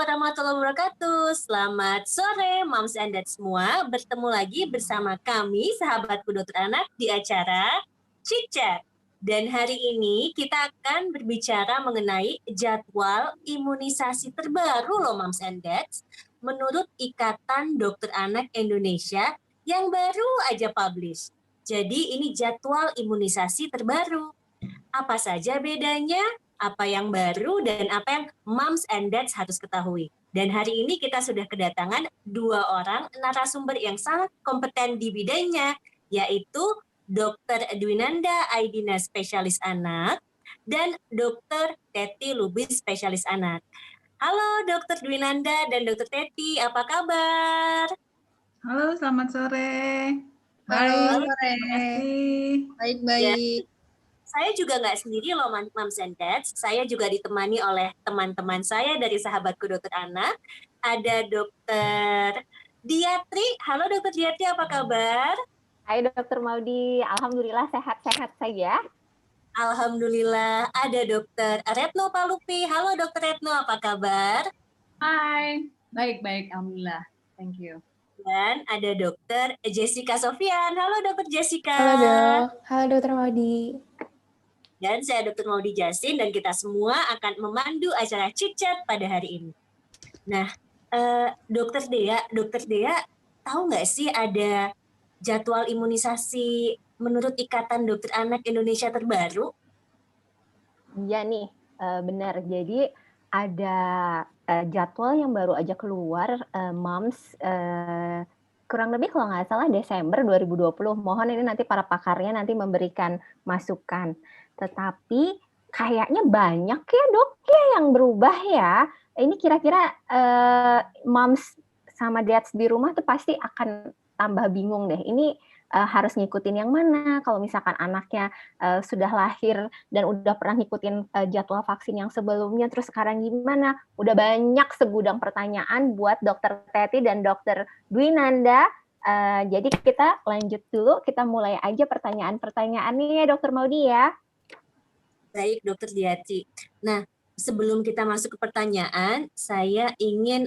warahmatullahi wabarakatuh. Selamat sore, Moms and Dad semua. Bertemu lagi bersama kami, sahabatku dokter anak, di acara Chit Chat. Dan hari ini kita akan berbicara mengenai jadwal imunisasi terbaru loh, Moms and Dads, menurut Ikatan Dokter Anak Indonesia yang baru aja publish. Jadi ini jadwal imunisasi terbaru. Apa saja bedanya? Apa yang baru dan apa yang moms and dads harus ketahui. Dan hari ini kita sudah kedatangan 2 orang narasumber yang sangat kompeten di bidangnya, yaitu Dr. Dwinanda Aidina, spesialis anak, dan Dr. Teti Lubis, spesialis anak. Halo Dr. Dwinanda dan Dr. Teti, apa kabar? Halo, selamat sore. Halo, Baik, sore. terima kasih. Baik-baik. Saya juga nggak sendiri loh, Moms and Dads. Saya juga ditemani oleh teman-teman saya dari sahabatku dokter anak. Ada Dokter Diatri. Halo Dokter Diatri, apa kabar? Hai Dokter Maudi, alhamdulillah sehat-sehat saja. Alhamdulillah. Ada Dokter Retno Palupi. Halo Dokter Retno, apa kabar? Hai, baik-baik, alhamdulillah. Thank you. Dan ada Dokter Jessica Sofian. Halo Dokter Jessica. Halo Dok, halo Dokter Maudi. Dan saya Dr. Maudi Jasin dan kita semua akan memandu acara Chit Chat pada hari ini. Nah, Dokter Dea, tahu nggak sih ada jadwal imunisasi menurut Ikatan Dokter Anak Indonesia terbaru? Iya nih, benar. Jadi ada jadwal yang baru aja keluar, Moms, kurang lebih kalau nggak salah Desember 2020. Mohon ini nanti para pakarnya nanti memberikan masukan. Tetapi kayaknya banyak ya dok ya yang berubah ya. Ini kira-kira moms sama dads di rumah tuh pasti akan tambah bingung deh. Ini harus ngikutin yang mana. Kalau misalkan anaknya sudah lahir dan udah pernah ngikutin jadwal vaksin yang sebelumnya, terus sekarang gimana? Udah banyak segudang pertanyaan buat Dokter Teti dan Dokter Dwinanda. Jadi kita lanjut dulu, kita mulai aja pertanyaan-pertanyaannya ya Dokter Maudi ya. Baik, Dokter Diatri. Nah, sebelum kita masuk ke pertanyaan, saya ingin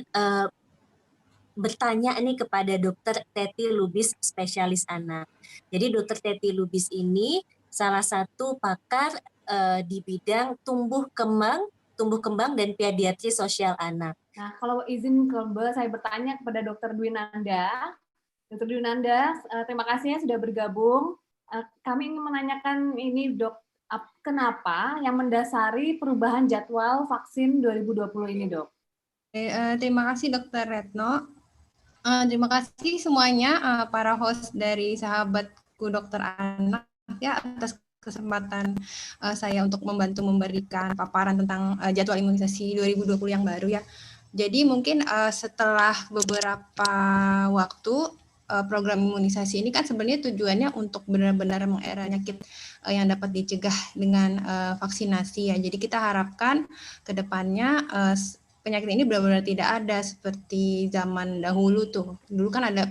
bertanya nih kepada Dokter Teti Lubis, spesialis anak. Jadi Dokter Teti Lubis ini salah satu pakar di bidang tumbuh kembang dan pediatri sosial anak. Nah, kalau izin boleh saya bertanya kepada Dokter Dwinanda. Dokter Dwinanda, terima kasih ya sudah bergabung. Kami ingin menanyakan ini dok, kenapa yang mendasari perubahan jadwal vaksin 2020 ini, Dok? Terima kasih Dokter Retno. Terima kasih semuanya para host dari sahabatku dokter anak ya atas kesempatan saya untuk membantu memberikan paparan tentang jadwal imunisasi 2020 yang baru ya. Jadi mungkin setelah beberapa waktu program imunisasi ini kan sebenarnya tujuannya untuk benar-benar mengerat penyakit yang dapat dicegah dengan vaksinasi ya. Jadi kita harapkan ke depannya penyakit ini benar-benar tidak ada seperti zaman dahulu tuh. Dulu kan ada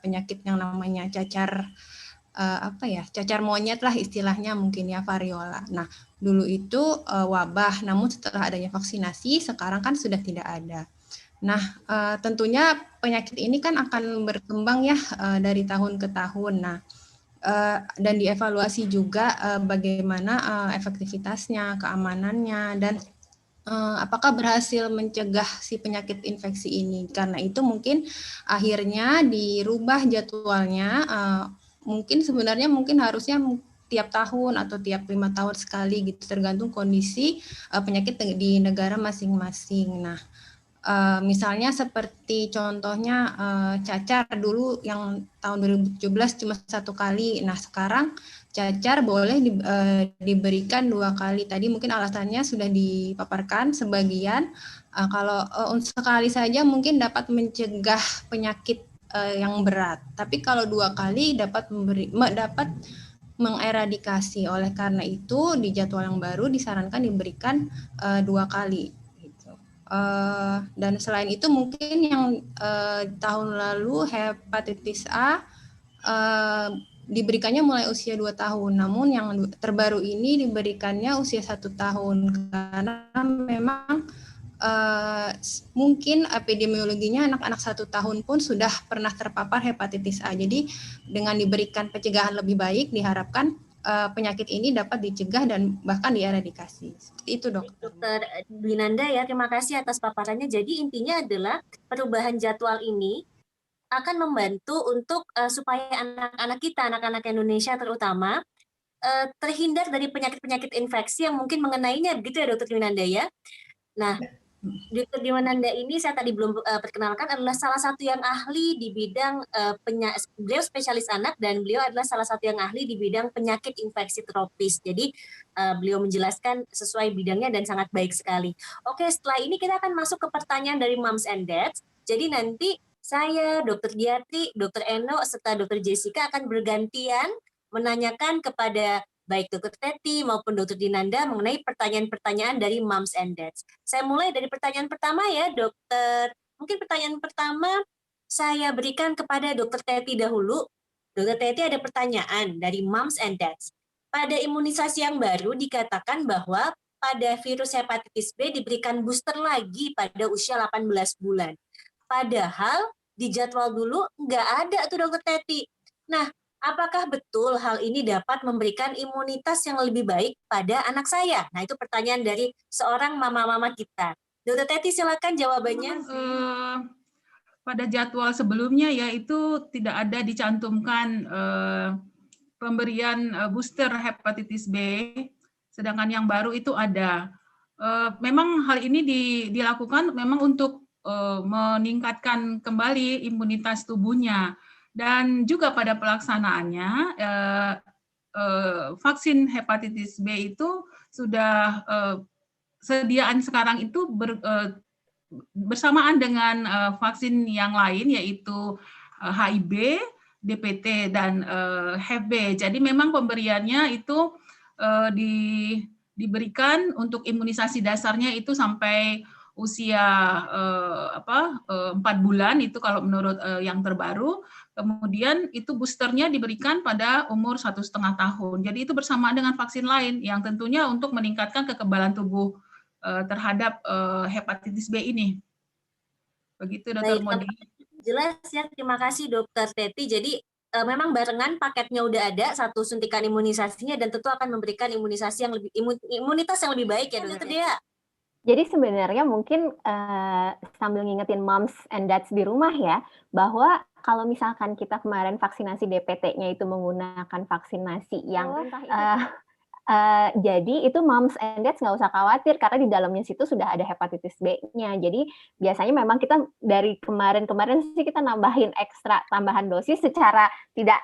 penyakit yang namanya cacar cacar monyet lah istilahnya mungkin ya, variola. Nah, dulu itu wabah, namun setelah adanya vaksinasi sekarang kan sudah tidak ada. Nah, tentunya penyakit ini kan akan berkembang ya dari tahun ke tahun. Nah, dan dievaluasi juga bagaimana efektivitasnya, keamanannya, dan apakah berhasil mencegah si penyakit infeksi ini. Karena itu mungkin akhirnya dirubah jadwalnya, mungkin harusnya tiap tahun atau tiap 5 tahun sekali gitu, tergantung kondisi penyakit di negara masing-masing. Nah, misalnya seperti contohnya cacar dulu yang tahun 2017 cuma 1 kali. Nah, sekarang cacar boleh diberikan 2 kali. Tadi mungkin alasannya sudah dipaparkan sebagian. Kalau sekali saja mungkin dapat mencegah penyakit yang berat. Tapi kalau 2 kali dapat mengeradikasi. Oleh karena itu di jadwal yang baru disarankan diberikan 2 kali. Dan selain itu mungkin yang tahun lalu hepatitis A diberikannya mulai usia 2 tahun, namun yang terbaru ini diberikannya usia 1 tahun karena memang mungkin epidemiologinya anak-anak 1 tahun pun sudah pernah terpapar hepatitis A. Jadi dengan diberikan pencegahan lebih baik, diharapkan penyakit ini dapat dicegah dan bahkan dieradikasi. Seperti itu, dokter. Dokter Dwinanda ya, terima kasih atas paparannya. Jadi intinya adalah perubahan jadwal ini akan membantu untuk supaya anak-anak kita, anak-anak Indonesia terutama, terhindar dari penyakit-penyakit infeksi yang mungkin mengenainya, begitu ya Dokter Dwinanda ya. Nah, Dr. Dwinanda ini saya tadi belum perkenalkan adalah salah satu yang ahli di bidang beliau spesialis anak dan beliau adalah salah satu yang ahli di bidang penyakit infeksi tropis. Jadi beliau menjelaskan sesuai bidangnya dan sangat baik sekali. Oke, setelah ini kita akan masuk ke pertanyaan dari Moms and Dads. Jadi nanti saya, Dr. Diati, Dr. Eno, serta Dr. Jessica akan bergantian menanyakan kepada baik Dr. Teti maupun Dr. Dwinanda mengenai pertanyaan-pertanyaan dari Moms and Dads. Saya mulai dari pertanyaan pertama ya, Dokter. Mungkin pertanyaan pertama saya berikan kepada Dr. Teti dahulu. Dr. Teti ada pertanyaan dari Moms and Dads. Pada imunisasi yang baru dikatakan bahwa pada virus hepatitis B diberikan booster lagi pada usia 18 bulan. Padahal di jadwal dulu nggak ada tuh Dr. Teti. Nah, apakah betul hal ini dapat memberikan imunitas yang lebih baik pada anak saya? Nah, itu pertanyaan dari seorang mama-mama kita. Dr. Teti, silakan jawabannya. Pada jadwal sebelumnya ya itu tidak ada dicantumkan pemberian booster hepatitis B, sedangkan yang baru itu ada. Memang hal ini dilakukan memang untuk meningkatkan kembali imunitas tubuhnya. Dan juga pada pelaksanaannya, vaksin hepatitis B itu sudah sediaan sekarang itu bersamaan dengan vaksin yang lain, yaitu HIB, DPT, dan HB. Jadi memang pemberiannya itu diberikan untuk imunisasi dasarnya itu sampai usia 4 bulan, itu kalau menurut yang terbaru. Kemudian itu boosternya diberikan pada umur 1,5 tahun. Jadi itu bersamaan dengan vaksin lain yang tentunya untuk meningkatkan kekebalan tubuh terhadap hepatitis B ini. Begitu, Dr. Modi. Jelas ya, terima kasih Dr. Teti. Jadi memang barengan paketnya udah ada, satu suntikan imunisasinya dan tentu akan memberikan imunisasi yang lebih imunitas yang lebih baik ya Dr. Dea. Jadi sebenarnya mungkin sambil ngingetin moms and dads di rumah ya, bahwa kalau misalkan kita kemarin vaksinasi DPT-nya itu menggunakan vaksinasi yang jadi itu moms and dads nggak usah khawatir karena di dalamnya situ sudah ada hepatitis B-nya. Jadi biasanya memang kita dari kemarin sih kita nambahin ekstra tambahan dosis secara tidak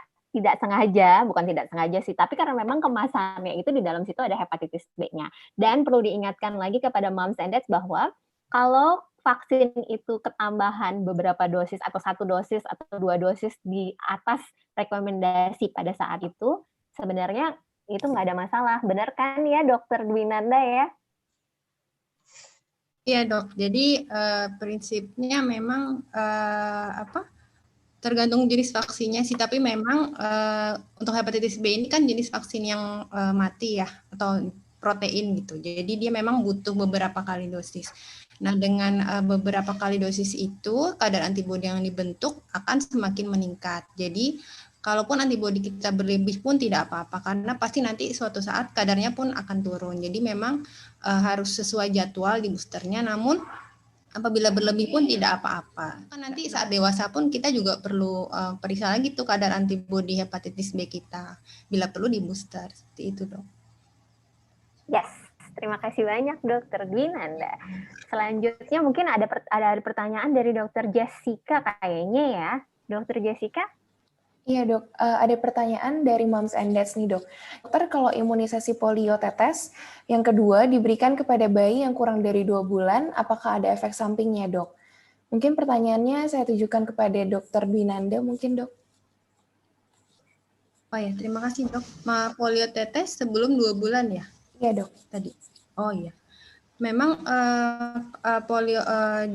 sengaja, bukan tidak sengaja sih, tapi karena memang kemasannya itu di dalam situ ada hepatitis B-nya. Dan perlu diingatkan lagi kepada moms and dads bahwa kalau vaksin itu ketambahan beberapa dosis atau 1 dosis atau 2 dosis di atas rekomendasi pada saat itu, sebenarnya itu nggak ada masalah. Benar kan ya Dokter Dwinanda ya? Iya dok, jadi prinsipnya memang tergantung jenis vaksinnya sih, tapi memang untuk hepatitis B ini kan jenis vaksin yang mati ya, atau protein gitu. Jadi dia memang butuh beberapa kali dosis. Nah, dengan beberapa kali dosis itu, kadar antibodi yang dibentuk akan semakin meningkat. Jadi, kalaupun antibodi kita berlebih pun tidak apa-apa, karena pasti nanti suatu saat kadarnya pun akan turun. Jadi, memang harus sesuai jadwal di boosternya, namun apabila berlebih pun tidak apa-apa. Nanti saat dewasa pun kita juga perlu periksa lagi tuh kadar antibodi hepatitis B kita. Bila perlu di booster, seperti itu dok. Yes, terima kasih banyak Dokter Dwinanda. Selanjutnya mungkin ada pertanyaan dari Dokter Jessica kayaknya ya. Dokter Jessica? Iya dok, ada pertanyaan dari Moms and Dads nih dok. Dokter, kalau imunisasi polio tetes yang kedua diberikan kepada bayi yang kurang dari 2 bulan, apakah ada efek sampingnya dok? Mungkin pertanyaannya saya tujukan kepada Dokter Dwinanda mungkin dok. Oh ya, terima kasih dok. Polio tetes sebelum 2 bulan ya? Iya dok. Tadi. Oh iya. Memang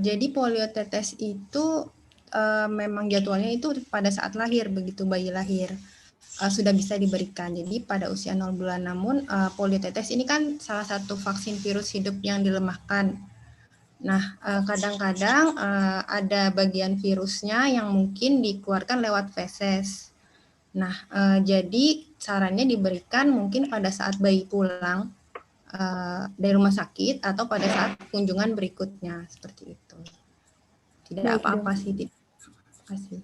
jadi polio tetes itu memang jadwalnya itu pada saat lahir, begitu bayi lahir sudah bisa diberikan. Jadi pada usia 0 bulan. Namun polio tetes ini kan salah satu vaksin virus hidup yang dilemahkan. Nah, kadang-kadang ada bagian virusnya yang mungkin dikeluarkan lewat feses. Nah, jadi sarannya diberikan mungkin pada saat bayi pulang dari rumah sakit atau pada saat kunjungan berikutnya, seperti itu. Tidak Baik, apa-apa Dok. sih. Terima kasih.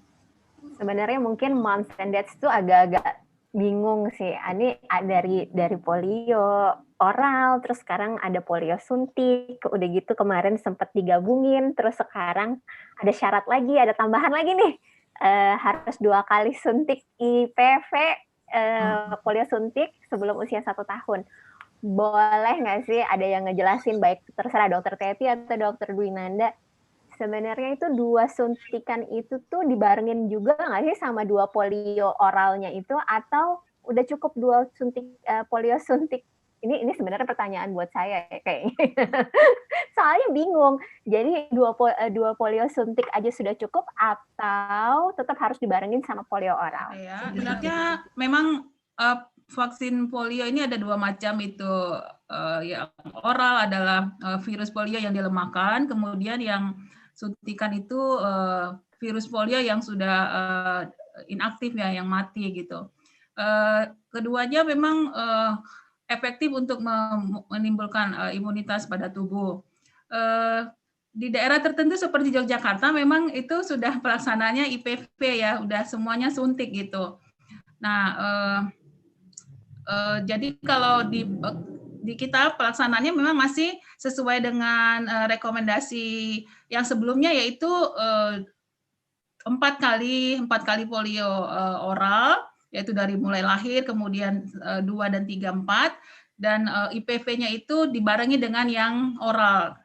Sebenarnya mungkin moms and dads tuh agak-agak bingung sih. Ini dari polio oral, terus sekarang ada polio suntik, udah gitu kemarin sempat digabungin, terus sekarang ada syarat lagi, ada tambahan lagi nih, harus 2 kali suntik IPV, polio suntik sebelum usia 1 tahun. Boleh nggak sih ada yang ngejelasin, baik terserah Dokter Teti atau Dokter Dwinanda, sebenarnya itu 2 suntikan itu tuh dibarengin juga nggak sih sama 2 polio oralnya itu, atau udah cukup 2 suntik polio suntik? Ini sebenarnya pertanyaan buat saya ya, kayaknya. Soalnya bingung. Jadi 2 polio suntik aja sudah cukup atau tetap harus dibarengin sama polio oral? Ya, sebenarnya memang vaksin polio ini ada 2 macam itu. Yang oral adalah virus polio yang dilemahkan, kemudian yang suntikan itu virus polio yang sudah inaktif ya, yang mati gitu. Keduanya memang efektif untuk menimbulkan imunitas pada tubuh. Di daerah tertentu seperti Yogyakarta memang itu sudah pelaksananya IPV ya, udah semuanya suntik gitu. Nah, jadi kalau di kita pelaksanaannya memang masih sesuai dengan rekomendasi yang sebelumnya, yaitu 4 kali polio oral, yaitu dari mulai lahir, kemudian 2 dan 3, 4, dan IPV-nya itu dibarengi dengan yang oral.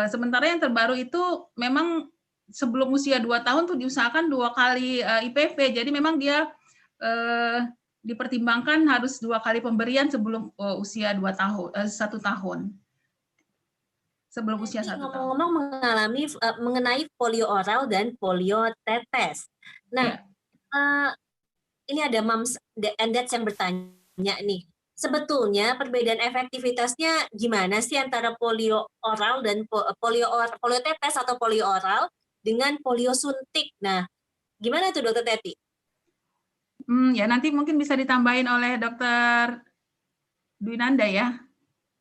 Sementara yang terbaru itu memang sebelum usia 2 tahun tuh diusahakan 2 kali IPV, jadi memang dia dipertimbangkan harus 2 kali pemberian sebelum usia 1 tahun. Sebelum usia 1 tahun. Ngomong-ngomong mengenai polio oral dan polio tetes. Nah, ini ada moms and dads yang bertanya nih. Sebetulnya perbedaan efektivitasnya gimana sih antara polio oral dan polio tetes atau polio oral dengan polio suntik? Nah, gimana tuh Dokter Teti? Ya nanti mungkin bisa ditambahin oleh Dokter Dwinanda ya.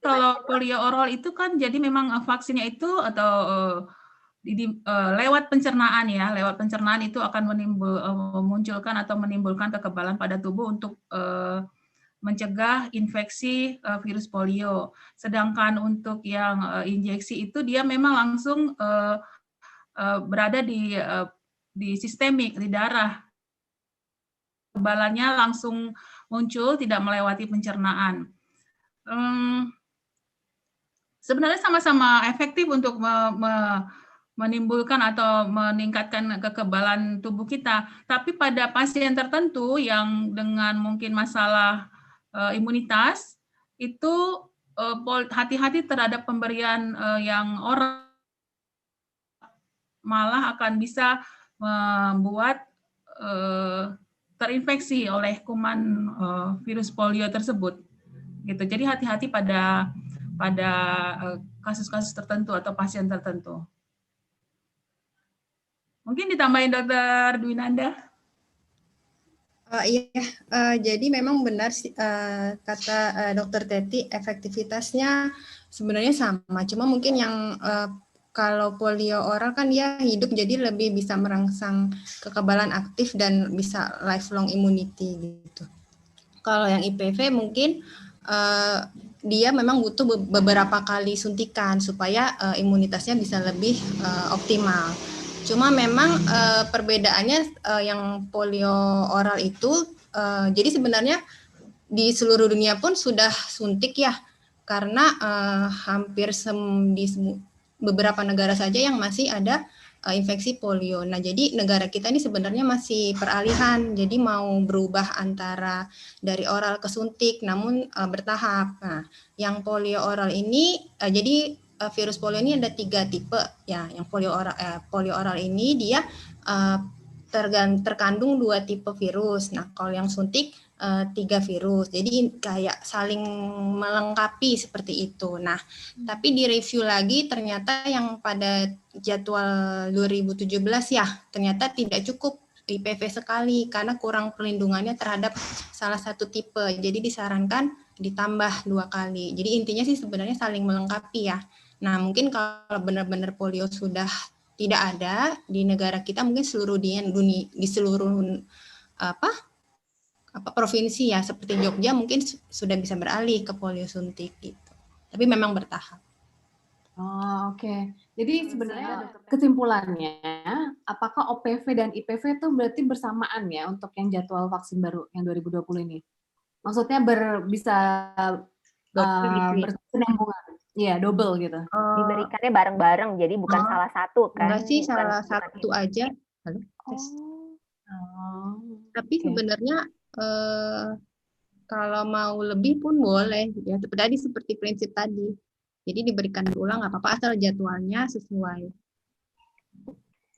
Kalau polio oral itu kan jadi memang vaksinnya itu atau lewat pencernaan ya, lewat pencernaan itu akan memunculkan atau menimbulkan kekebalan pada tubuh untuk mencegah infeksi virus polio. Sedangkan untuk yang injeksi itu dia memang langsung berada di sistemik, di darah. Kekebalannya langsung muncul, tidak melewati pencernaan. Sebenarnya sama-sama efektif untuk menimbulkan atau meningkatkan kekebalan tubuh kita. Tapi pada pasien tertentu yang dengan mungkin masalah imunitas, itu hati-hati terhadap pemberian yang oral, malah akan bisa membuat terinfeksi oleh kuman virus polio tersebut. Gitu. Jadi hati-hati pada kasus-kasus tertentu atau pasien tertentu. Mungkin ditambahin Dokter Dwinanda. Iya, jadi memang benar kata Dokter Teti, efektivitasnya sebenarnya sama. Cuma mungkin yang kalau polio oral kan dia hidup, jadi lebih bisa merangsang kekebalan aktif dan bisa lifelong immunity gitu. Kalau yang IPV mungkin dia memang butuh beberapa kali suntikan supaya imunitasnya bisa lebih optimal. Cuma memang perbedaannya yang polio oral itu, jadi sebenarnya di seluruh dunia pun sudah suntik ya, karena hampir di beberapa negara saja yang masih ada infeksi polio. Nah, jadi negara kita ini sebenarnya masih peralihan, jadi mau berubah antara dari oral ke suntik, namun bertahap. Nah, yang polio oral ini, jadi virus polio ini ada 3 tipe ya. Yang polio oral ini dia terkandung 2 tipe virus. Nah, kalau yang suntik 3 virus. Jadi kayak saling melengkapi seperti itu. Nah, tapi di review lagi ternyata yang pada jadwal 2017 ya, ternyata tidak cukup IPV sekali karena kurang perlindungannya terhadap salah satu tipe. Jadi disarankan ditambah 2 kali. Jadi intinya sih sebenarnya saling melengkapi ya. Nah, mungkin kalau benar-benar polio sudah tidak ada di negara kita, mungkin seluruh dunia di seluruh provinsi ya seperti Jogja mungkin sudah bisa beralih ke polio suntik gitu. Tapi memang bertahap. Oh, oke. Jadi sebenarnya kesimpulannya, apakah OPV dan IPV itu berarti bersamaan ya untuk yang jadwal vaksin baru yang 2020 ini? Maksudnya bisa berkesinambungan. Iya, double gitu. Diberikannya bareng-bareng, jadi bukan salah satu kan? Enggak sih, bukan, salah satu aja. Halo, tes. Tapi sebenarnya kalau mau lebih pun boleh ya, tadi seperti prinsip tadi. Jadi diberikan berulang nggak apa-apa asal jadwalnya sesuai.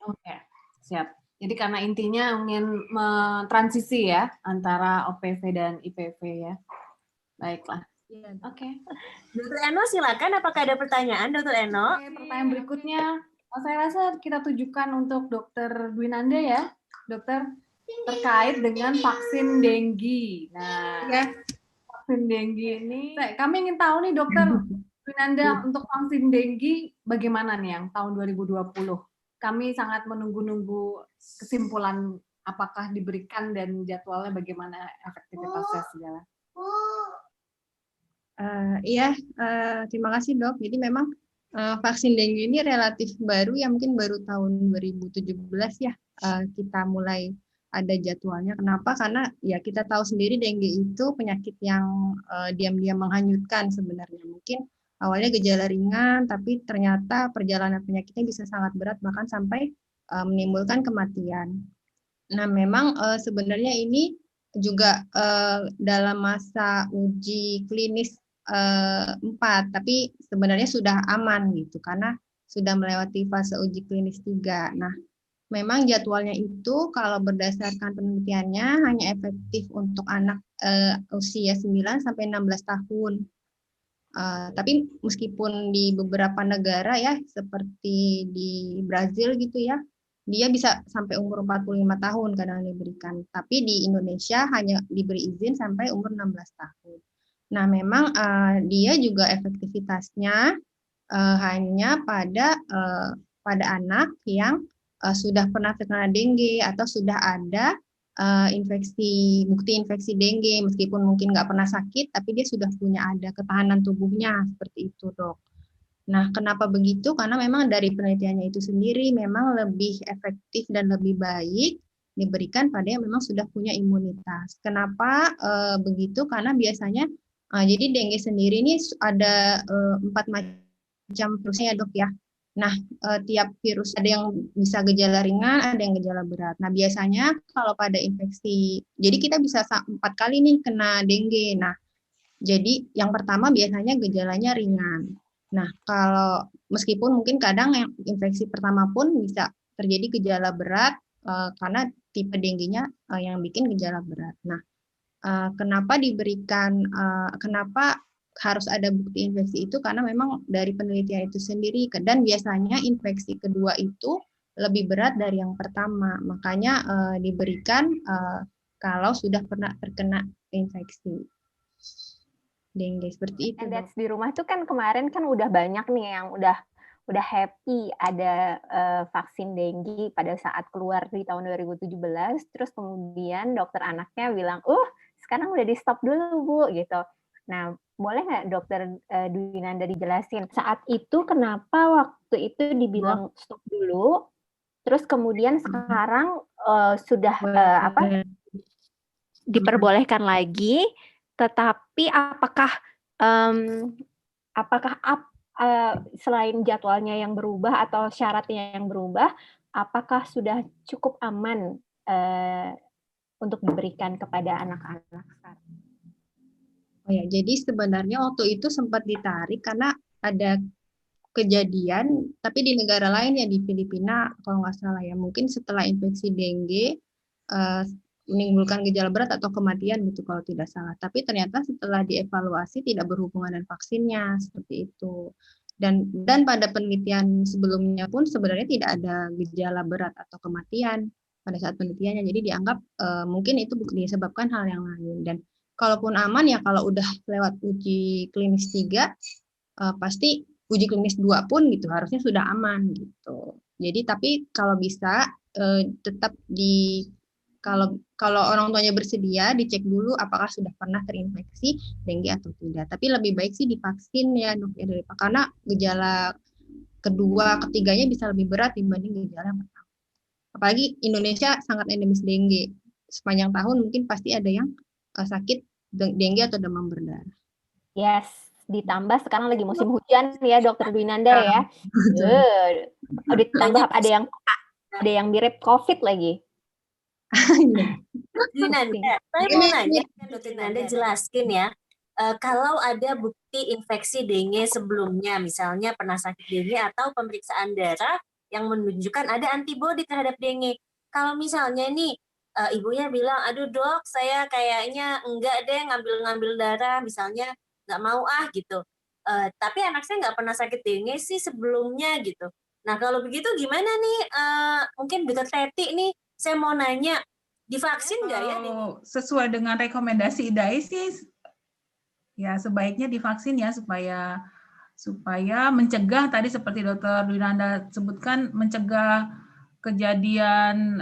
Oke, siap. Jadi karena intinya ingin mentransisi ya antara OPV dan IPV ya. Baiklah. Oke. Dr. Eno silakan, apakah ada pertanyaan Dr. Eno? Oke, pertanyaan berikutnya saya rasa kita tujukan untuk Dr. Dwinanda ya. Dokter, terkait dengan vaksin denggi. Nah, vaksin denggi ini, kami ingin tahu nih Dokter Dwinanda, untuk vaksin denggi bagaimana nih yang tahun 2020? Kami sangat menunggu-nunggu kesimpulan apakah diberikan dan jadwalnya bagaimana, efektivitasnya segala. Terima kasih Dok. Jadi memang vaksin dengue ini relatif baru ya, mungkin baru tahun 2017 ya kita mulai ada jadwalnya. Kenapa? Karena ya kita tahu sendiri dengue itu penyakit yang diam-diam menghanyutkan sebenarnya. Mungkin awalnya gejala ringan, tapi ternyata perjalanan penyakitnya bisa sangat berat, bahkan sampai menimbulkan kematian. Nah, memang sebenarnya ini juga dalam masa uji klinis 4, tapi sebenarnya sudah aman gitu, karena sudah melewati fase uji klinis 3. Nah, memang jadwalnya itu kalau berdasarkan penelitiannya hanya efektif untuk anak usia 9 sampai 16 tahun. Tapi meskipun di beberapa negara ya seperti di Brazil gitu ya, dia bisa sampai umur 45 tahun kadang diberikan. Tapi di Indonesia hanya diberi izin sampai umur 16 tahun. Nah, memang dia juga efektivitasnya hanya pada anak yang sudah pernah terkena dengue atau sudah ada bukti infeksi dengue, meskipun mungkin nggak pernah sakit, tapi dia sudah punya ada ketahanan tubuhnya, seperti itu Dok. Nah, kenapa begitu? Karena memang dari penelitiannya itu sendiri memang lebih efektif dan lebih baik diberikan pada yang memang sudah punya imunitas. Kenapa begitu? Karena biasanya jadi dengue sendiri ini ada 4 macam virusnya ya Dok ya. Nah, tiap virus ada yang bisa gejala ringan, ada yang gejala berat. Nah, biasanya kalau pada infeksi, jadi kita bisa 4 kali nih kena dengue. Nah, jadi yang pertama biasanya gejalanya ringan. Nah, kalau meskipun mungkin kadang yang infeksi pertama pun bisa terjadi gejala berat karena tipe dengue-nya yang bikin gejala berat. Nah, kenapa diberikan, kenapa harus ada bukti infeksi itu, karena memang dari penelitian itu sendiri, dan biasanya infeksi kedua itu lebih berat dari yang pertama, makanya diberikan kalau sudah pernah terkena infeksi dengue seperti itu. And that's di rumah tuh kan kemarin kan udah banyak nih yang udah happy ada vaksin dengue pada saat keluar di tahun 2017, terus kemudian dokter anaknya bilang, sekarang udah di stop dulu Bu gitu. Nah, boleh nggak Dokter Dwinanda dijelasin saat itu kenapa waktu itu dibilang stop dulu, terus kemudian sekarang sudah diperbolehkan lagi, tetapi apakah selain jadwalnya yang berubah atau syaratnya yang berubah, apakah sudah cukup aman untuk diberikan kepada anak-anak sekarang? Oh ya, jadi sebenarnya waktu itu sempat ditarik karena ada kejadian, tapi di negara lain ya, di Filipina kalau nggak salah ya, mungkin setelah infeksi dengue menimbulkan gejala berat atau kematian gitu kalau tidak salah. Tapi ternyata setelah dievaluasi tidak berhubungan dengan vaksinnya seperti itu. Dan pada penelitian sebelumnya pun sebenarnya tidak ada gejala berat atau kematian pada saat penelitiannya. Jadi dianggap mungkin itu disebabkan hal yang lain. Dan kalaupun aman ya kalau udah lewat uji klinis 3 pasti uji klinis 2 pun gitu harusnya sudah aman gitu. Jadi tapi kalau bisa tetap kalau orang tuanya bersedia dicek dulu apakah sudah pernah terinfeksi dengue atau tidak. Tapi lebih baik sih divaksin ya dok ya, karena gejala kedua ketiganya bisa lebih berat dibanding gejala yang pertama. Apalagi Indonesia sangat endemis dengue. Sepanjang tahun mungkin pasti ada yang sakit dengue atau demam berdarah. Yes, ditambah sekarang lagi musim hujan ya Dokter Dwinanda ya. Ditambah ada yang mirip COVID lagi. Dwinanda, saya mau nanya, Dokter Dwinanda jelaskin ya, kalau ada bukti infeksi dengue sebelumnya, misalnya pernah sakit dengue atau pemeriksaan darah yang menunjukkan ada antibodi terhadap dengue. Kalau misalnya nih ibunya bilang, aduh dok, saya kayaknya enggak deh ngambil darah, misalnya nggak mau gitu. Tapi anak saya nggak pernah sakit dengue sih sebelumnya gitu. Nah kalau begitu gimana nih? Mungkin Dokter Teti nih, saya mau nanya, divaksin nggak ya? Sesuai dengan rekomendasi IDAI sih, ya sebaiknya divaksin ya supaya mencegah tadi seperti Dokter Dwinanda sebutkan, mencegah kejadian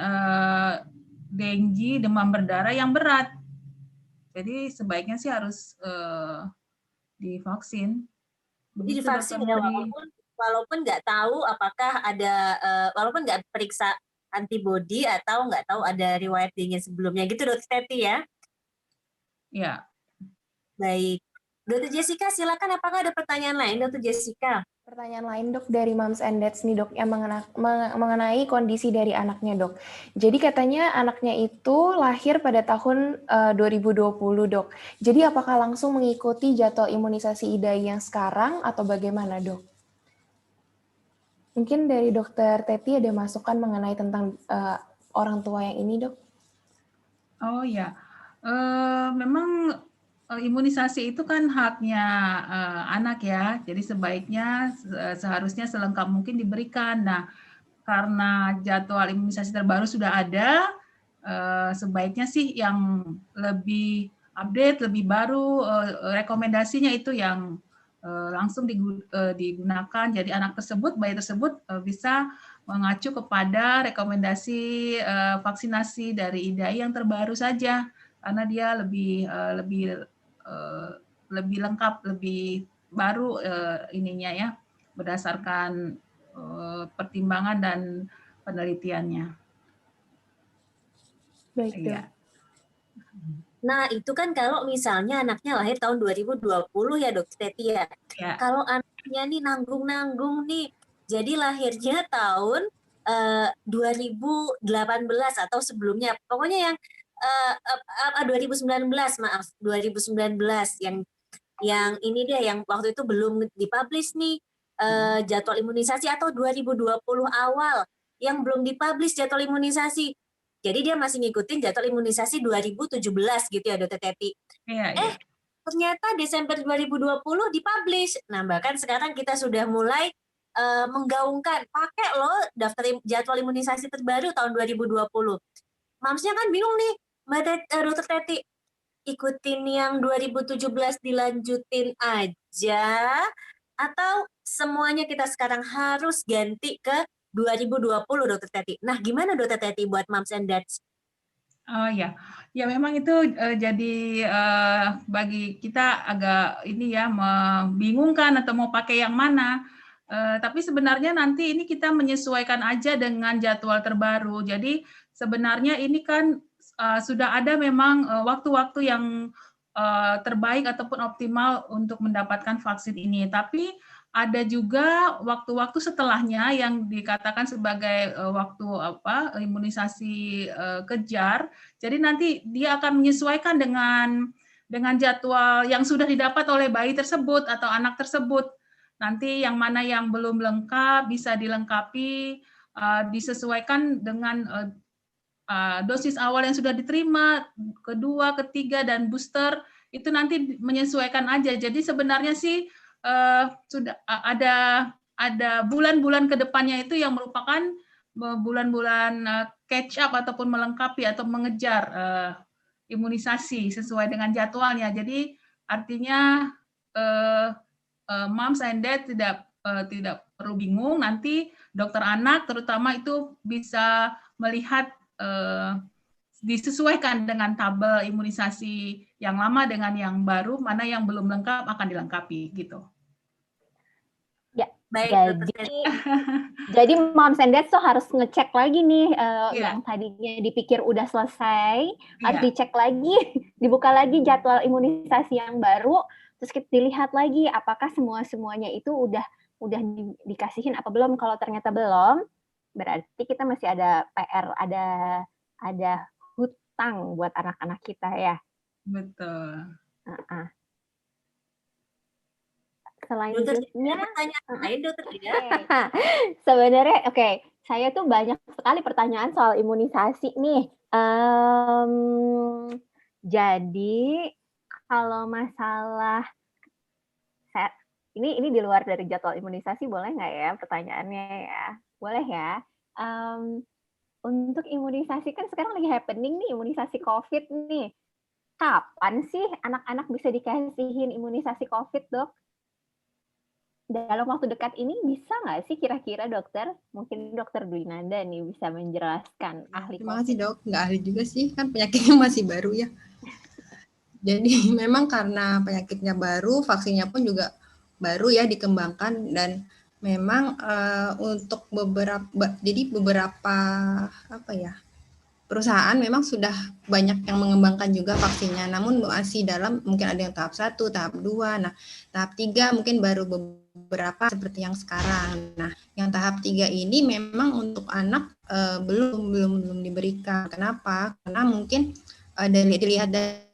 dengue, demam berdarah yang berat. Jadi sebaiknya sih harus divaksin. Jadi divaksin ya, walaupun nggak tahu apakah ada, walaupun nggak periksa antibodi atau nggak tahu ada riwayat dengue sebelumnya gitu, Dokter Teti ya? Ya. Baik. Dokter Jessica, silakan, apakah ada pertanyaan lain, Dokter Jessica? Pertanyaan lain dok dari Moms and Dads nih dok, yang mengenai kondisi dari anaknya dok. Jadi katanya anaknya itu lahir pada tahun 2020 dok. Jadi apakah langsung mengikuti jadwal imunisasi IDAI yang sekarang atau bagaimana dok? Mungkin dari Dokter Teti ada masukan mengenai tentang orang tua yang ini dok? Oh ya, memang imunisasi itu kan haknya anak ya, jadi sebaiknya seharusnya selengkap mungkin diberikan. Nah, karena jadwal imunisasi terbaru sudah ada, sebaiknya sih yang lebih update, lebih baru, rekomendasinya itu yang langsung digunakan. Jadi anak tersebut, bayi tersebut bisa mengacu kepada rekomendasi vaksinasi dari IDAI yang terbaru saja, karena dia lebih lengkap, lebih baru ininya ya, berdasarkan pertimbangan dan penelitiannya. Baik, dok. Ya. Nah, itu kan kalau misalnya anaknya lahir tahun 2020 ya, Dokter Teti ya. Ya. Kalau anaknya nih nanggung nih, jadi lahirnya tahun 2018 atau sebelumnya, pokoknya yang 2019, maaf, 2019 yang ini deh, yang waktu itu belum dipublish nih jadwal imunisasi, atau 2020 awal yang belum dipublish jadwal imunisasi. Jadi dia masih ngikutin jadwal imunisasi 2017 gitu ya, Dokter Teti. Iya. Ternyata Desember 2020 dipublish. Nah, bahkan sekarang kita sudah mulai menggaungkan, pakai loh daftar jadwal imunisasi terbaru tahun 2020. Mamsnya kan bingung nih, Dokter Teti, ikutin yang 2017 dilanjutin aja, atau semuanya kita sekarang harus ganti ke 2020, Dokter Teti. Nah, gimana Dokter Teti buat Moms and Dads? Oh ya, ya memang itu jadi bagi kita agak ini ya, membingungkan atau mau pakai yang mana. Tapi sebenarnya nanti ini kita menyesuaikan aja dengan jadwal terbaru. Jadi sebenarnya ini kan sudah ada memang waktu-waktu yang terbaik ataupun optimal untuk mendapatkan vaksin ini. Tapi ada juga waktu-waktu setelahnya yang dikatakan sebagai waktu imunisasi kejar. Jadi nanti dia akan menyesuaikan dengan jadwal yang sudah didapat oleh bayi tersebut atau anak tersebut. Nanti yang mana yang belum lengkap bisa dilengkapi, disesuaikan dengan dosis awal yang sudah diterima, kedua, ketiga, dan booster, itu nanti menyesuaikan aja. Jadi sebenarnya sih sudah ada bulan-bulan ke depannya itu yang merupakan bulan-bulan catch up ataupun melengkapi atau mengejar imunisasi sesuai dengan jadwalnya. Jadi artinya moms and dad tidak perlu bingung, nanti dokter anak terutama itu bisa melihat disesuaikan dengan tabel imunisasi yang lama dengan yang baru, mana yang belum lengkap akan dilengkapi gitu. Ya, Baik, jadi moms and dads tuh harus ngecek lagi nih yang tadinya dipikir udah selesai, harus dicek lagi, dibuka lagi jadwal imunisasi yang baru, terus kita dilihat lagi apakah semuanya itu udah dikasihin apa belum. Kalau ternyata belum, berarti kita masih ada PR, ada hutang buat anak-anak kita ya. Betul. Selanjutnya, pertanyaan lain dokter ya. Sebenarnya saya tuh banyak sekali pertanyaan soal imunisasi nih. Jadi kalau masalah ini di luar dari jadwal imunisasi boleh nggak ya pertanyaannya ya? Boleh ya. Untuk imunisasi kan sekarang lagi happening nih, imunisasi COVID nih. Kapan sih anak-anak bisa dikasihin imunisasi COVID, Dok? Dalam waktu dekat ini bisa nggak sih kira-kira dokter? Mungkin dokter Dwi Nanda nih bisa menjelaskan. Ahli Terima kasih dok, nggak ahli juga sih, kan penyakitnya masih baru ya. Jadi memang karena penyakitnya baru, vaksinnya pun juga baru ya dikembangkan, dan memang untuk beberapa perusahaan memang sudah banyak yang mengembangkan juga vaksinnya, namun masih dalam, mungkin ada yang tahap 1, tahap 2, nah tahap 3 mungkin baru beberapa seperti yang sekarang. Nah, yang tahap 3 ini memang untuk anak belum diberikan. Kenapa? Karena mungkin dilihat dari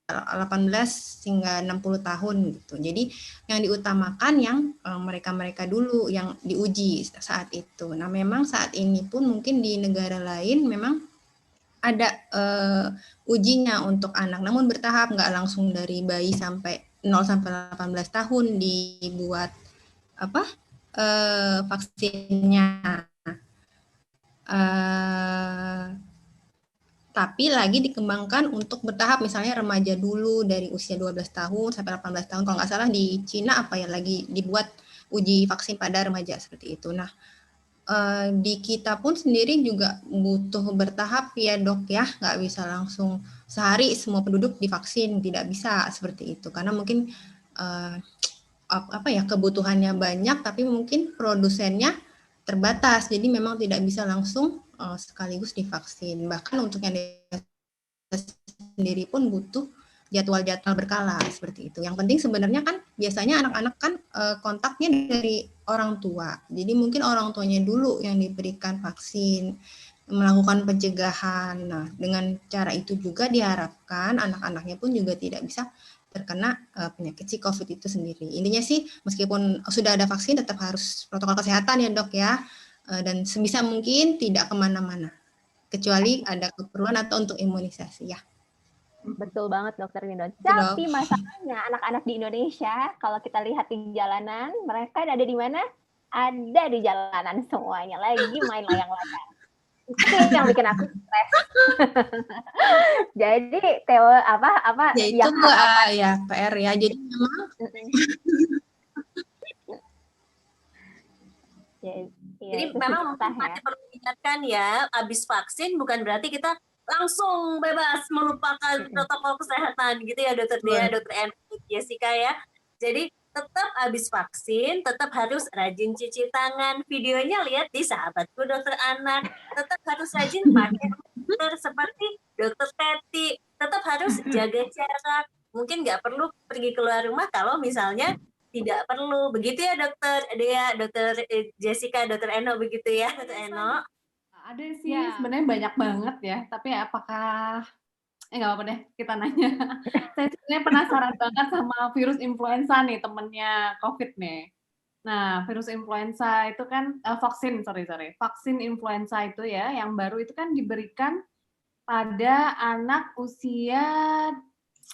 18 hingga 60 tahun gitu. Jadi yang diutamakan yang mereka-mereka dulu yang diuji saat itu. Nah, memang saat ini pun mungkin di negara lain memang ada ujinya untuk anak, namun bertahap, nggak langsung dari bayi sampai 0 sampai 18 tahun dibuat vaksinnya. Tapi lagi dikembangkan untuk bertahap, misalnya remaja dulu dari usia 12 tahun sampai 18 tahun. Kalau nggak salah di Cina lagi dibuat uji vaksin pada remaja seperti itu. Nah, di kita pun sendiri juga butuh bertahap ya dok ya, nggak bisa langsung sehari semua penduduk divaksin, tidak bisa seperti itu. Karena mungkin kebutuhannya banyak, tapi mungkin produsennya terbatas, jadi memang tidak bisa langsung sekaligus divaksin. Bahkan untuk yang sendiri pun butuh jadwal-jadwal berkala seperti itu. Yang penting sebenarnya kan biasanya anak-anak kan kontaknya dari orang tua. Jadi mungkin orang tuanya dulu yang diberikan vaksin, melakukan pencegahan. Nah, dengan cara itu juga diharapkan anak-anaknya pun juga tidak bisa terkena penyakit si COVID itu sendiri. Intinya sih meskipun sudah ada vaksin tetap harus protokol kesehatan ya dok ya. Dan sebisa mungkin tidak kemana-mana, kecuali ada keperluan atau untuk imunisasi ya. Betul banget dokter Windo. Tapi masalahnya anak-anak di Indonesia, kalau kita lihat di jalanan, mereka ada di mana? Ada di jalanan semuanya, lagi main layang-layang. Itu yang bikin aku stres. Jadi ya itu ya PR ya. Jadi memang jadi memang masih perlu diingatkan ya, habis vaksin bukan berarti kita langsung bebas melupakan protokol kesehatan gitu ya dokter Dea, dokter Jessica ya. Jadi tetap habis vaksin, tetap harus rajin cuci tangan. Videonya lihat di Sahabatku Dokter Anak. Tetap harus rajin pakai masker seperti dokter Teti. Tetap harus jaga jarak. Mungkin nggak perlu pergi keluar rumah kalau misalnya tidak perlu. Begitu ya dokter Dea, dokter Jessica, dokter Eno, begitu ya dokter Eno? Ada sih sebenarnya banyak banget ya, tapi apakah nggak apa-apa deh kita nanya. Saya sebenarnya penasaran banget sama virus influenza nih, temennya COVID nih. Nah, virus influenza itu kan vaksin influenza itu ya yang baru itu kan diberikan pada anak usia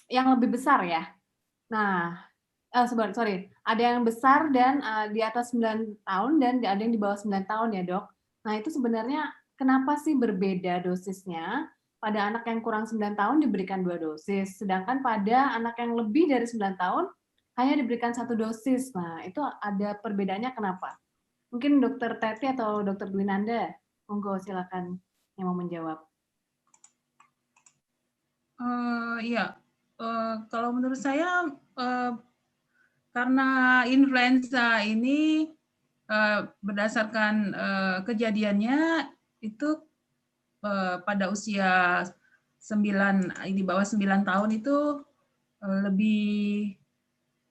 yang lebih besar ya. Nah, ada yang besar dan di atas 9 tahun dan ada yang di bawah 9 tahun ya, Dok. Nah, itu sebenarnya kenapa sih berbeda dosisnya? Pada anak yang kurang 9 tahun diberikan 2 dosis, sedangkan pada anak yang lebih dari 9 tahun hanya diberikan 1 dosis. Nah, itu ada perbedaannya kenapa? Mungkin Dokter Teti atau Dokter Dwinanda, monggo silakan yang mau menjawab. Iya, kalau menurut saya karena influenza ini berdasarkan kejadiannya itu pada usia di bawah 9 tahun itu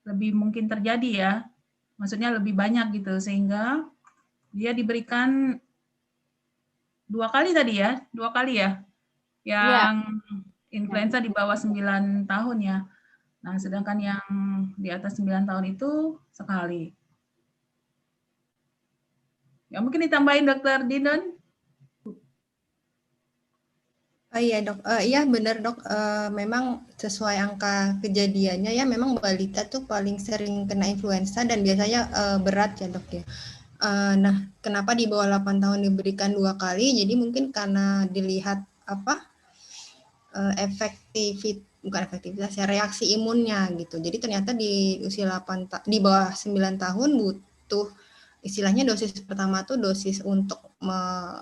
lebih mungkin terjadi ya, maksudnya lebih banyak gitu, sehingga dia diberikan 2 kali tadi ya, 2 kali ya, yang influenza di bawah 9 tahun ya. Nah, sedangkan yang di atas 9 tahun itu sekali. Ya, mungkin ditambahin Dokter Dindon. Iya dok, iya benar dok. Memang sesuai angka kejadiannya ya, memang balita tuh paling sering kena influenza dan biasanya berat ya dok ya. Nah, kenapa di bawah 8 tahun diberikan 2 kali? Jadi mungkin karena dilihat bukan efektivitas ya, reaksi imunnya gitu. Jadi ternyata di usia di bawah 9 tahun butuh istilahnya dosis pertama tuh dosis untuk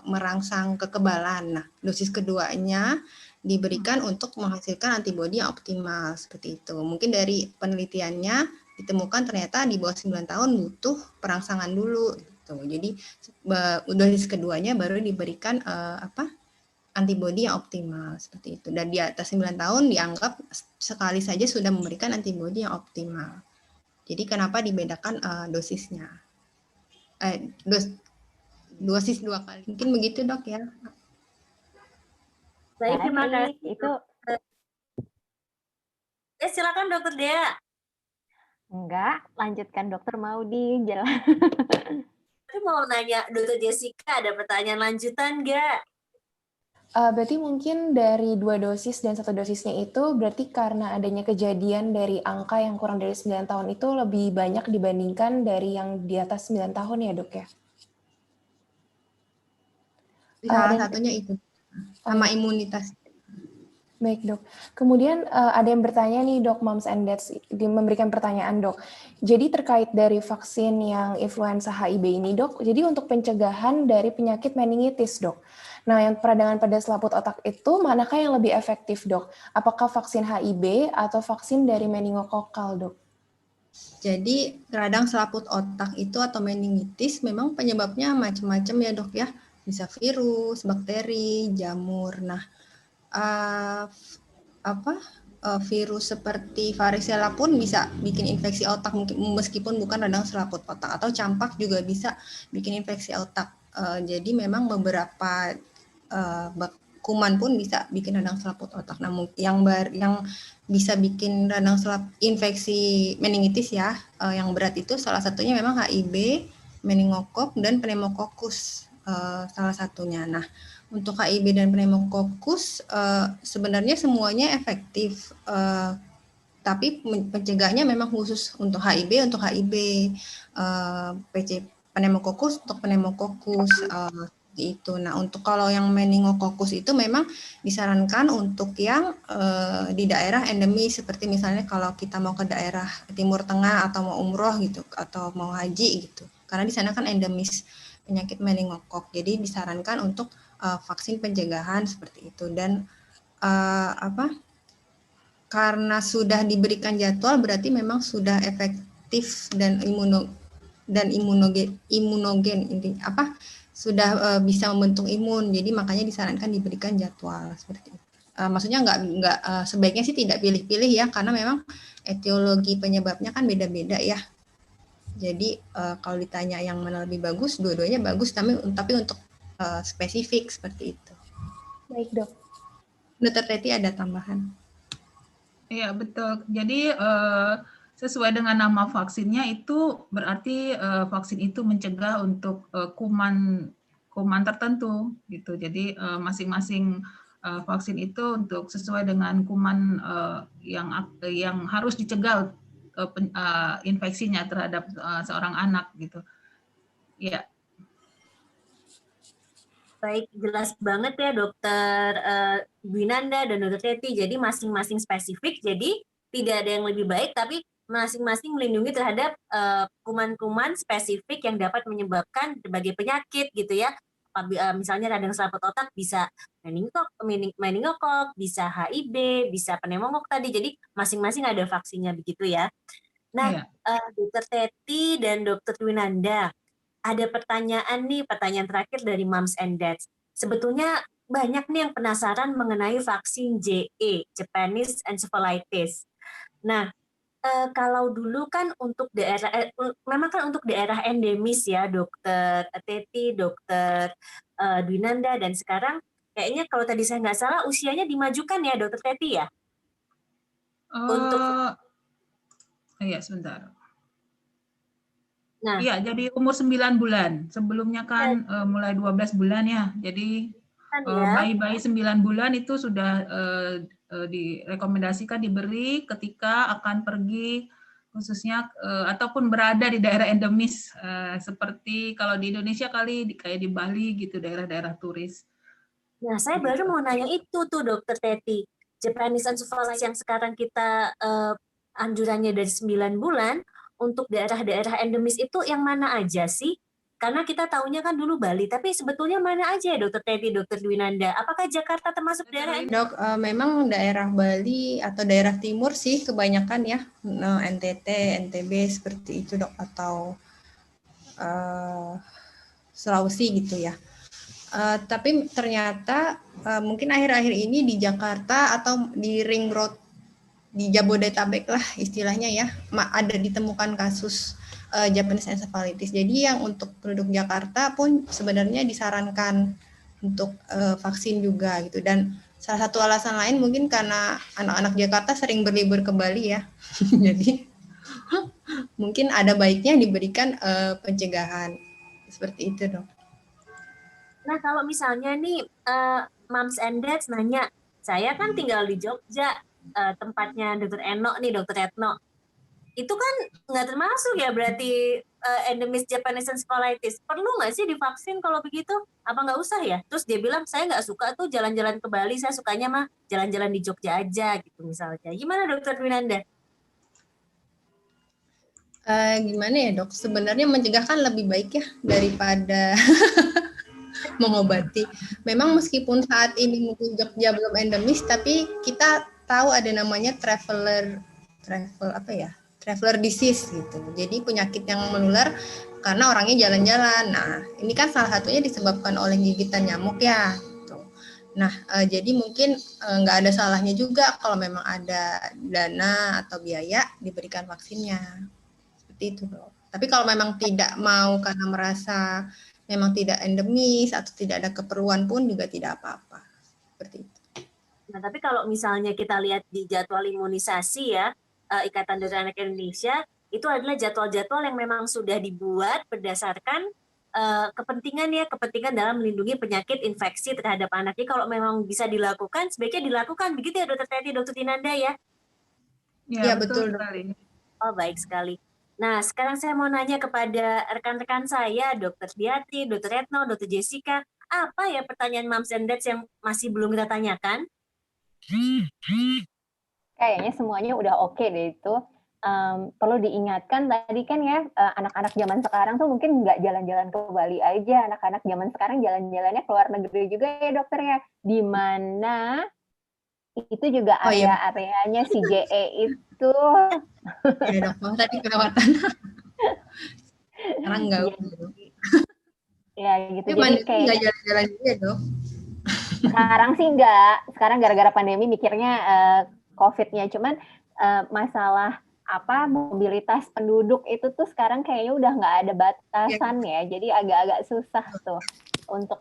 merangsang kekebalan. Nah, dosis keduanya diberikan untuk menghasilkan antibodi yang optimal seperti itu. Mungkin dari penelitiannya ditemukan ternyata di bawah 9 tahun butuh perangsangan dulu gitu. Jadi dosis keduanya baru diberikan antibodi yang optimal seperti itu. Dan di atas 9 tahun dianggap sekali saja sudah memberikan antibodi yang optimal. Jadi kenapa dibedakan dosisnya? Dosis 2 kali. Mungkin begitu dok ya. Baik, terima kasih. Itu silakan Dokter Dea. enggak, lanjutkan Dokter Maudi. Aku mau nanya Dokter Jessica, ada pertanyaan lanjutan nggak? Berarti mungkin dari 2 dosis dan 1 dosisnya itu berarti karena adanya kejadian dari angka yang kurang dari 9 tahun itu lebih banyak dibandingkan dari yang di atas 9 tahun ya dok ya? Salah satunya itu, sama imunitas. Baik dok. Kemudian ada yang bertanya nih dok, Moms and Dads, memberikan pertanyaan dok. Jadi terkait dari vaksin yang influenza HIB ini dok, jadi untuk pencegahan dari penyakit meningitis dok. Nah yang peradangan pada selaput otak itu manakah yang lebih efektif dok? Apakah vaksin HIB atau vaksin dari meningokokal dok? Jadi radang selaput otak itu atau meningitis memang penyebabnya macam-macam ya dok ya. Bisa virus, bakteri, jamur. Nah, virus seperti varicella pun bisa bikin infeksi otak meskipun bukan radang selaput otak, atau campak juga bisa bikin infeksi otak. Jadi memang beberapa kuman pun bisa bikin radang selaput otak. Namun yang bisa bikin radang infeksi meningitis ya, yang berat itu salah satunya memang HIB, meningokok dan pneumococcus salah satunya. Nah, untuk HIB dan pneumococcus sebenarnya semuanya efektif, tapi pencegahnya memang khusus untuk HIB, pneumococcus untuk pneumococcus itu. Nah, untuk kalau yang meningococcus itu memang disarankan untuk yang di daerah endemis, seperti misalnya kalau kita mau ke daerah Timur Tengah atau mau umroh gitu atau mau haji gitu. Karena di sana kan endemis penyakit meningokok. Jadi disarankan untuk vaksin pencegahan seperti itu. Dan karena sudah diberikan jadwal berarti memang sudah efektif dan imunogen sudah bisa membentuk imun. Jadi makanya disarankan diberikan jadwal seperti itu. Maksudnya nggak sebaiknya sih tidak pilih-pilih ya, karena memang etiologi penyebabnya kan beda-beda ya. Jadi kalau ditanya yang mana lebih bagus, dua-duanya bagus, tapi untuk spesifik seperti itu. Baik dok. Dokter Teti ada tambahan? Iya betul. Jadi sesuai dengan nama vaksinnya itu berarti vaksin itu mencegah untuk kuman tertentu gitu. Jadi masing-masing vaksin itu untuk sesuai dengan kuman yang harus dicegah infeksinya terhadap seorang anak gitu. Ya. Baik, jelas banget ya Dokter Dwinanda dan Dokter Teti. Jadi masing-masing spesifik, jadi tidak ada yang lebih baik, tapi masing-masing melindungi terhadap kuman-kuman spesifik yang dapat menyebabkan berbagai penyakit gitu ya. Misalnya radang selaput otak bisa meningokok, bisa HIV, bisa pneumokok tadi. Jadi masing-masing ada vaksinnya begitu ya. Nah, Dokter Teti dan Dokter Dwinanda, ada pertanyaan terakhir dari Moms and Dads. Sebetulnya banyak nih yang penasaran mengenai vaksin JE, Japanese Encephalitis. Nah, kalau dulu kan untuk daerah, memang kan untuk daerah endemis ya, Dokter Teti, Dokter Dwinanda, dan sekarang kayaknya kalau tadi saya nggak salah usianya dimajukan ya, Dokter Teti ya? Iya, sebentar. Nah, iya, jadi umur 9 bulan. Sebelumnya kan mulai 12 bulan ya. Jadi bayi-bayi 9 bulan itu sudah direkomendasikan diberi ketika akan pergi khususnya ataupun berada di daerah endemis seperti kalau di Indonesia kayak di Bali gitu, daerah-daerah turis. Nah, saya baru mau nanya itu tuh Dokter Teti. Japanese Encephalitis yang sekarang kita anjurannya dari 9 bulan, untuk daerah-daerah endemis itu yang mana aja sih? Karena kita tahunya kan dulu Bali, tapi sebetulnya mana aja ya Dokter Teti, Dokter Dwinanda? Apakah Jakarta termasuk daerah endemis? Dok, memang daerah Bali atau daerah timur sih kebanyakan ya, NTT, NTB seperti itu Dok, atau Sulawesi gitu ya. Tapi ternyata mungkin akhir-akhir ini di Jakarta atau di Ring Road di Jabodetabek lah istilahnya ya, ada ditemukan kasus Japanese Encephalitis. Jadi yang untuk penduduk Jakarta pun sebenarnya disarankan untuk vaksin juga gitu. Dan salah satu alasan lain mungkin karena anak-anak Jakarta sering berlibur ke Bali ya. Jadi mungkin ada baiknya diberikan pencegahan seperti itu dong. Nah, kalau misalnya nih Moms and Dads nanya, saya kan tinggal di Jogja, tempatnya Dokter Eno nih, Dokter Retno. Itu kan nggak termasuk ya berarti endemis Japanese Encephalitis. Perlu nggak sih divaksin kalau begitu? Apa nggak usah ya? Terus dia bilang, saya nggak suka tuh jalan-jalan ke Bali, saya sukanya mah jalan-jalan di Jogja aja gitu misalnya. Gimana Dokter Dwinanda? Gimana ya dok? Sebenarnya mencegah kan lebih baik ya daripada mengobati. Memang meskipun saat ini mungkin Jogja belum endemis, tapi kita tahu ada namanya traveler disease gitu. Jadi penyakit yang menular karena orangnya jalan-jalan. Nah, ini kan salah satunya disebabkan oleh gigitan nyamuk ya. Gitu. Nah, jadi mungkin nggak ada salahnya juga kalau memang ada dana atau biaya diberikan vaksinnya. Seperti itu dok. Tapi kalau memang tidak mau karena merasa memang tidak endemis atau tidak ada keperluan pun juga tidak apa-apa. Seperti itu. Nah, tapi kalau misalnya kita lihat di jadwal imunisasi ya, Ikatan Dokter Anak Indonesia, itu adalah jadwal-jadwal yang memang sudah dibuat berdasarkan kepentingan dalam melindungi penyakit infeksi terhadap anak. Jadi kalau memang bisa dilakukan, sebaiknya dilakukan. Begitu ya Dokter Teti, Dokter Dwinanda ya? Ya, betul sekali. Oh, baik sekali. Nah, sekarang saya mau nanya kepada rekan-rekan saya, Dokter Diati, Dokter Retno, Dokter Jessica, apa ya pertanyaan Moms and Dads yang masih belum kita tanyakan? Kayaknya semuanya udah oke deh itu. Perlu diingatkan tadi kan ya, anak-anak zaman sekarang tuh mungkin nggak jalan-jalan ke Bali aja. Anak-anak zaman sekarang jalan-jalannya ke luar negeri juga ya dokter ya. Di mana itu juga areanya si JE itu. Ya dok, tadi kelewatan. Sekarang nggak. Ya gitu. Jadi kayak nggak jalan-jalan juga dok. Sekarang sih enggak. Sekarang gara-gara pandemi mikirnya COVID-nya. Cuman masalah mobilitas penduduk itu tuh sekarang kayaknya udah nggak ada batasan ya. Jadi agak-agak susah tuh untuk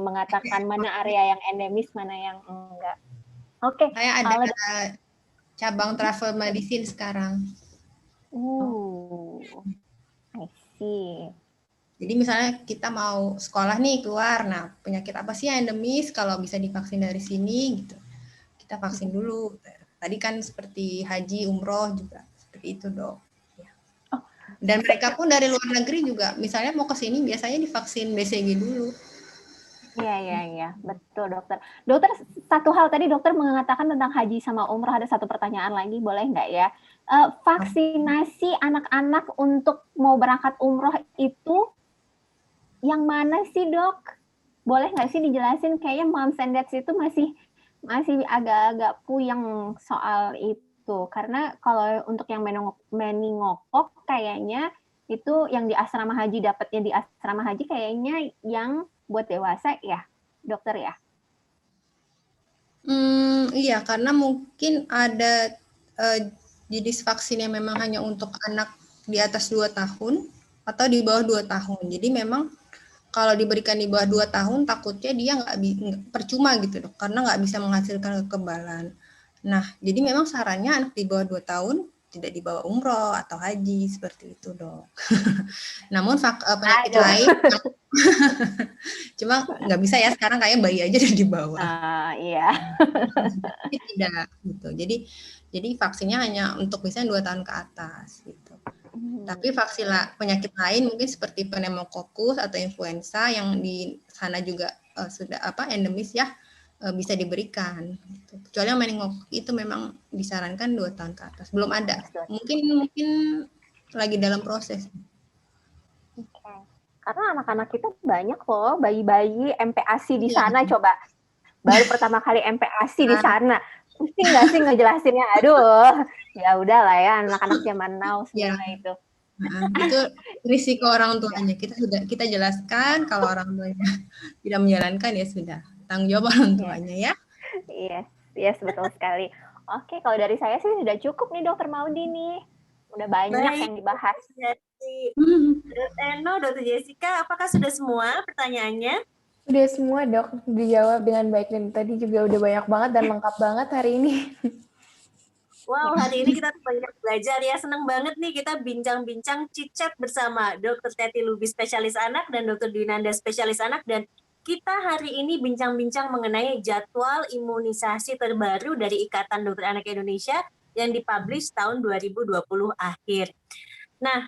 mengatakan mana area yang endemis, mana yang enggak. Oke. Saya ada cabang travel medicine sekarang. I see. Jadi misalnya kita mau sekolah nih keluar, nah penyakit apa sih yang endemis kalau bisa divaksin dari sini gitu. Kita vaksin dulu. Tadi kan seperti haji, umroh juga seperti itu, Dok. Dan mereka pun dari luar negeri juga, misalnya mau ke sini biasanya divaksin BCG dulu. Iya, betul dokter. Dokter, satu hal tadi dokter mengatakan tentang haji sama umroh, ada satu pertanyaan lagi, boleh nggak ya? Vaksinasi anak-anak untuk mau berangkat umroh itu yang mana sih dok? Boleh nggak sih dijelasin? Kayaknya moms and dads itu masih agak-agak puyeng soal itu. Karena kalau untuk yang meningokok kayaknya itu yang di asrama haji, dapatnya di asrama haji kayaknya yang buat dewasa ya, dokter ya? Iya, karena mungkin ada jenis vaksin yang memang hanya untuk anak di atas 2 tahun atau di bawah 2 tahun. Jadi memang kalau diberikan di bawah 2 tahun takutnya dia nggak percuma gitu dok, karena nggak bisa menghasilkan kekebalan. Nah, jadi memang sarannya anak di bawah 2 tahun tidak dibawa umroh atau haji seperti itu dok. Namun penyakit lain cuma nggak bisa ya sekarang, kayak bayi aja udah dibawa. Iya. Tidak gitu. Jadi vaksinnya hanya untuk misalnya 2 tahun ke atas gitu. Tapi vaksin penyakit lain mungkin seperti pneumokokus atau influenza yang di sana juga sudah endemis ya, bisa diberikan. Gitu. Kecuali yang meningokok itu memang disarankan 2 tahun ke atas. Belum ada. Mungkin lagi dalam proses. Oke. Karena anak-anak kita banyak loh, bayi-bayi MPASI di sana, coba. Baru pertama kali MPASI di sana. Pusing nggak sih ngejelasinnya? Aduh, ya udahlah ya, anak-anak zaman now semua itu. Itu risiko orang tuanya. Kita jelaskan, kalau orang tuanya tidak menjalankan ya sudah, tanggung jawab orang tuanya ya. Yes, betul sekali. Oke, kalau dari saya sih sudah cukup nih Dokter Maudi nih. Udah banyak yang dibahas. Dr. Eno, Dr. Jessica, apakah sudah semua pertanyaannya? Udah semua dok, dijawab dengan baik, dan tadi juga udah banyak banget dan lengkap banget hari ini. Wow, hari ini kita banyak belajar ya, senang banget nih kita bincang-bincang chit-chat bersama Dr. Teti Lubis, spesialis anak, dan Dr. Dwinanda, spesialis anak, dan kita hari ini bincang-bincang mengenai jadwal imunisasi terbaru dari Ikatan Dokter Anak Indonesia yang dipublish tahun 2020 akhir. Nah,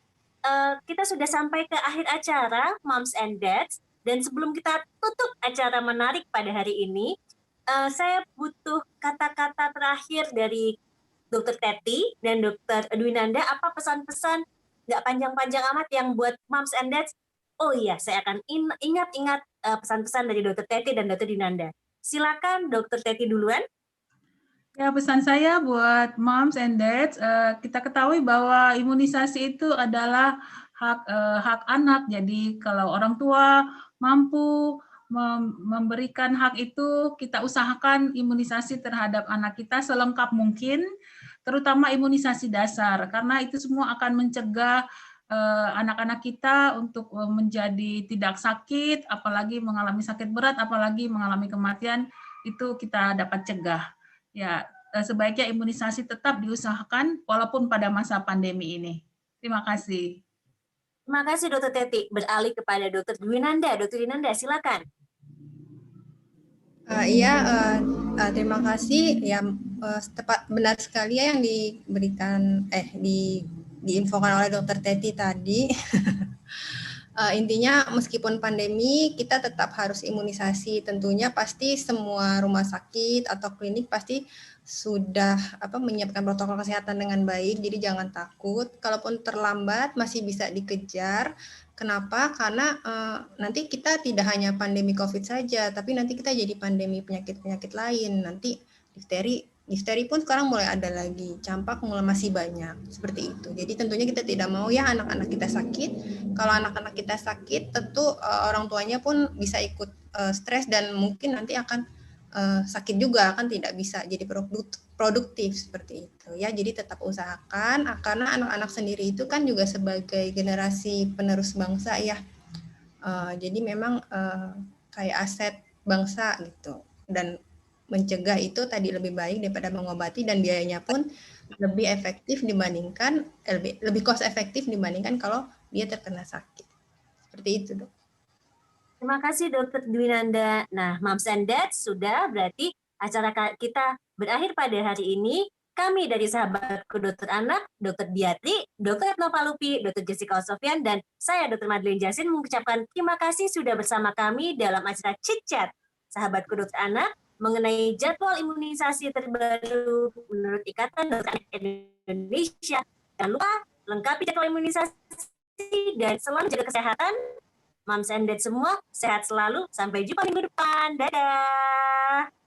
kita sudah sampai ke akhir acara Moms and Dads. Dan sebelum kita tutup acara menarik pada hari ini, saya butuh kata-kata terakhir dari Dr. Teti dan Dr. Dwinanda. Apa pesan-pesan nggak panjang-panjang amat yang buat Moms and Dads? Oh iya, saya akan ingat-ingat pesan-pesan dari Dr. Teti dan Dr. Dwinanda. Silakan Dr. Teti duluan. Ya, pesan saya buat moms and dads, kita ketahui bahwa imunisasi itu adalah hak anak. Jadi kalau orang tua mampu memberikan hak itu, kita usahakan imunisasi terhadap anak kita selengkap mungkin, terutama imunisasi dasar, karena itu semua akan mencegah anak-anak kita untuk menjadi tidak sakit, apalagi mengalami sakit berat, apalagi mengalami kematian, itu kita dapat cegah. Ya, sebaiknya imunisasi tetap diusahakan walaupun pada masa pandemi ini. Terima kasih. Terima kasih Dr. Teti. Beralih kepada Dr. Dwinanda. Dr. Dwinanda, silakan. Terima kasih. Ya, tepat benar sekali ya yang diberikan diinfokan oleh Dr. Teti tadi. Intinya meskipun pandemi kita tetap harus imunisasi. Tentunya pasti semua rumah sakit atau klinik pasti sudah menyiapkan protokol kesehatan dengan baik. Jadi jangan takut. Kalaupun terlambat masih bisa dikejar. Kenapa? Karena nanti kita tidak hanya pandemi COVID saja, tapi nanti kita jadi pandemi penyakit-penyakit lain. Nanti difteri pun sekarang mulai ada lagi, campak mulai masih banyak, seperti itu. Jadi tentunya kita tidak mau ya anak-anak kita sakit. Kalau anak-anak kita sakit, tentu orang tuanya pun bisa ikut stres dan mungkin nanti akan sakit juga, akan tidak bisa jadi produktif seperti itu ya. Jadi tetap usahakan, karena anak-anak sendiri itu kan juga sebagai generasi penerus bangsa ya. Jadi memang kayak aset bangsa gitu. Dan mencegah itu tadi lebih baik daripada mengobati, dan biayanya pun lebih efektif dibandingkan lebih cost efektif dibandingkan kalau dia terkena sakit. Seperti itu, Dok. Terima kasih Dokter Dwinanda. Nah, Moms and Dads, sudah berarti acara kita berakhir pada hari ini. Kami dari Sahabatku Dokter Anak, Dokter Diatri, Dokter Retno Palupi, Dokter Jessica Osofian, dan saya Dokter Madeline Jasin mengucapkan terima kasih sudah bersama kami dalam acara Chit Chat Sahabatku Dokter Anak mengenai jadwal imunisasi terbaru menurut Ikatan Dokter Anak Indonesia. Jangan lupa lengkapi jadwal imunisasi dan selalu jaga kesehatan. Moms and Dad semua sehat selalu. Sampai jumpa minggu depan. Dadah.